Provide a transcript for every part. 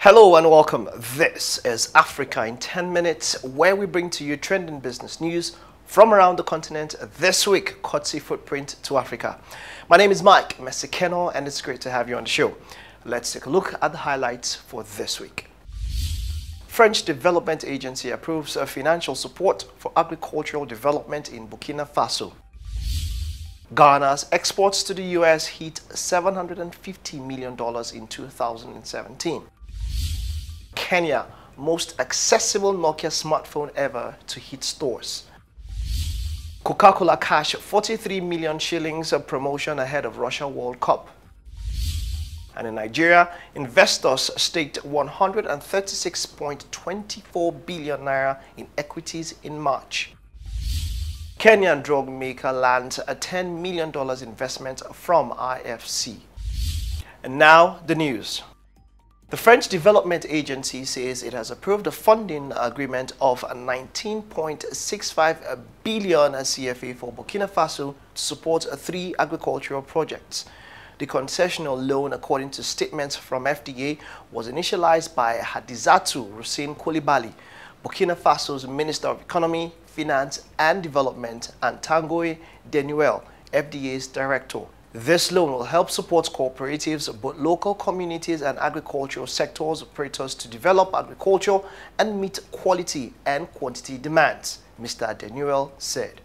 Hello and welcome. This is Africa in 10 minutes, where we bring to you trending business news from around the continent this week, courtesy Footprint to Africa. My name is Mike Mesekeno and it's great to have you on the show. Let's take a look at the highlights for this week. French Development Agency approves financial support for agricultural development in Burkina Faso. Ghana's exports to the US hit $750 million in 2017. Kenya, most accessible Nokia smartphone ever to hit stores. Coca-Cola cash 43 million shillings of promotion ahead of Russia World Cup. And in Nigeria, investors staked 136.24 billion naira in equities in March. Kenyan drug maker lands a $10 million investment from IFC. And now the news. The French Development Agency says it has approved a funding agreement of 19.65 billion CFA for Burkina Faso to support 3 agricultural projects. The concessional loan, according to statements from FDA, was initialized by Hadizatu Hussein Coulibaly, Burkina Faso's Minister of Economy, Finance and Development, and Tanguy Denuel, FDA's director. This loan will help support cooperatives, both local communities and agricultural sectors operators to develop agriculture and meet quality and quantity demands, Mr. Denuel said.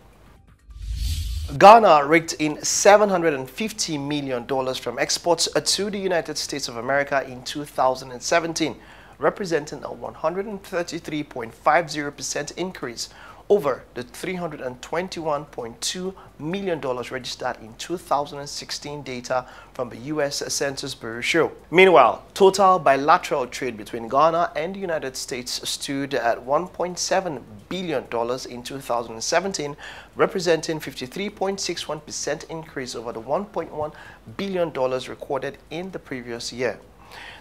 Ghana raked in $750 million from exports to the United States of America in 2017, representing a 133.50% increase over the $321.2 million registered in 2016 data from the U.S. Census Bureau show. Meanwhile, total bilateral trade between Ghana and the United States stood at $1.7 billion in 2017, representing 53.61% increase over the $1.1 billion recorded in the previous year.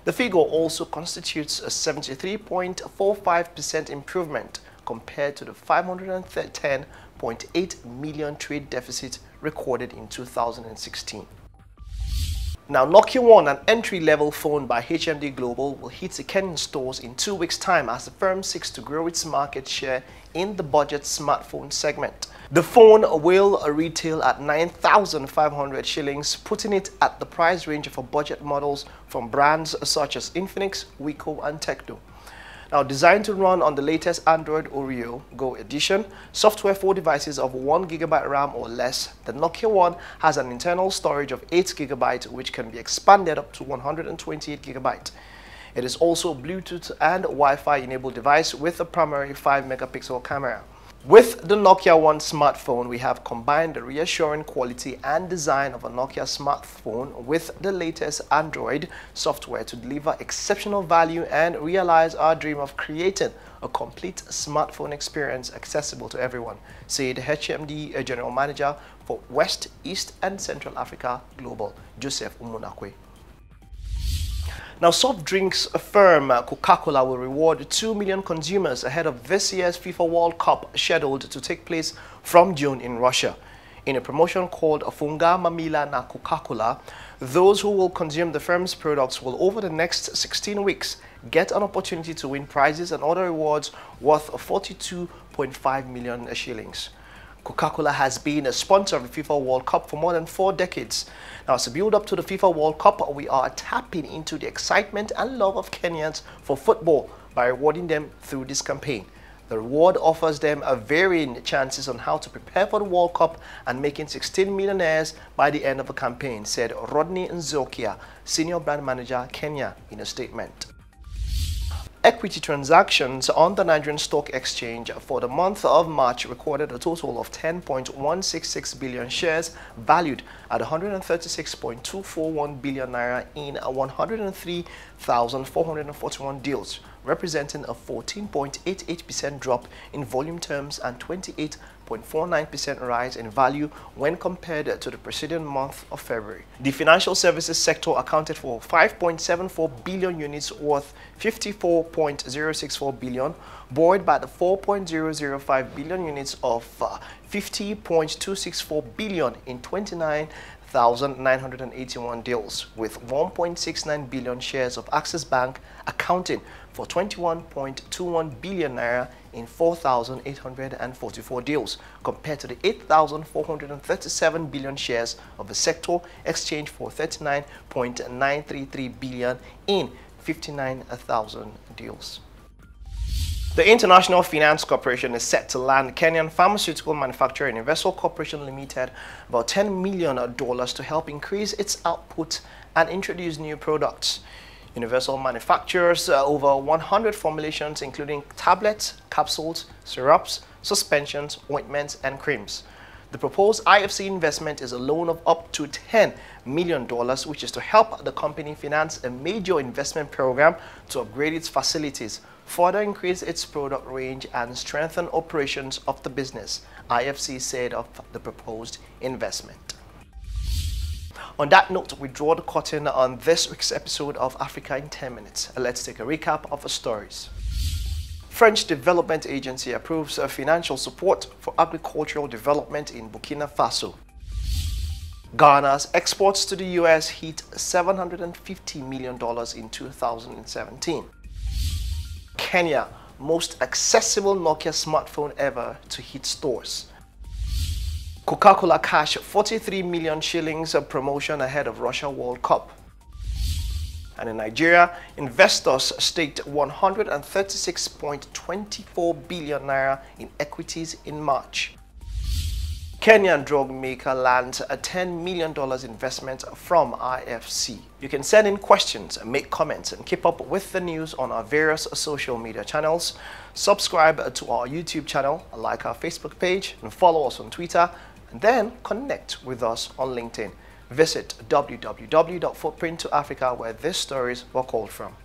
The figure also constitutes a 73.45% improvement compared to the 510.8 million trade deficit recorded in 2016. Now, Nokia One, an entry-level phone by HMD Global, will hit the Kenyan stores in 2 weeks' time as the firm seeks to grow its market share in the budget smartphone segment. The phone will retail at 9,500 shillings, putting it at the price range for budget models from brands such as Infinix, Wiko and Tecno. Now, designed to run on the latest Android Oreo Go edition, software for devices of 1 GB RAM or less, the Nokia One has an internal storage of 8 GB, which can be expanded up to 128 GB. It is also a Bluetooth and Wi-Fi enabled device with a primary 5-megapixel camera. With the Nokia One smartphone, we have combined the reassuring quality and design of a Nokia smartphone with the latest Android software to deliver exceptional value and realize our dream of creating a complete smartphone experience accessible to everyone, said HMD General Manager for West, East and Central Africa Global, Joseph Umunakwe. Now, soft drinks firm Coca-Cola will reward 2 million consumers ahead of this year's FIFA World Cup, scheduled to take place from June in Russia. In a promotion called Funga Mamila na Coca-Cola, those who will consume the firm's products will, over the next 16 weeks, get an opportunity to win prizes and other rewards worth 42.5 million shillings. Coca-Cola has been a sponsor of the FIFA World Cup for more than 4 decades. Now, as a build-up to the FIFA World Cup, we are tapping into the excitement and love of Kenyans for football by rewarding them through this campaign. The reward offers them varying chances on how to prepare for the World Cup and making 16 millionaires by the end of the campaign, said Rodney Nzokia, Senior Brand Manager, Kenya, in a statement. Equity transactions on the Nigerian Stock Exchange for the month of March recorded a total of 10.166 billion shares valued at 136.241 billion naira in 103,441 deals, representing a 14.88% drop in volume terms and 28.49% rise in value when compared to the preceding month of February. The financial services sector accounted for 5.74 billion units worth 54.064 billion, buoyed by the 4.005 billion units of 50.264 billion in 29 8,981 deals, with 1.69 billion shares of Axis Bank accounting for 21.21 billion naira in 4,844 deals, compared to the 8,437 billion shares of the sector exchanged for 39.933 billion in 59,000 deals. The International Finance Corporation is set to lend Kenyan pharmaceutical manufacturer Universal Corporation Limited about $10 million to help increase its output and introduce new products. Universal manufactures over 100 formulations, including tablets, capsules, syrups, suspensions, ointments, and creams. The proposed IFC investment is a loan of up to $10 million, which is to help the company finance a major investment program to upgrade its facilities, further increase its product range, and strengthen operations of the business, IFC said of the proposed investment. On that note, we draw the curtain on this week's episode of Africa in 10 Minutes. Let's take a recap of the stories. French Development Agency approves financial support for agricultural development in Burkina Faso. Ghana's exports to the US hit $750 million in 2017. Kenya, most accessible Nokia smartphone ever to hit stores. Coca-Cola cash 43 million shillings of promotion ahead of Russia World Cup. And in Nigeria, investors staked 136.24 billion naira in equities in March. Kenyan drug maker lands a $10 million investment from IFC. You can send in questions, make comments, and keep up with the news on our various social media channels. Subscribe to our YouTube channel, like our Facebook page, and follow us on Twitter, and then connect with us on LinkedIn. Visit www.footprint2africa, where these stories were called from.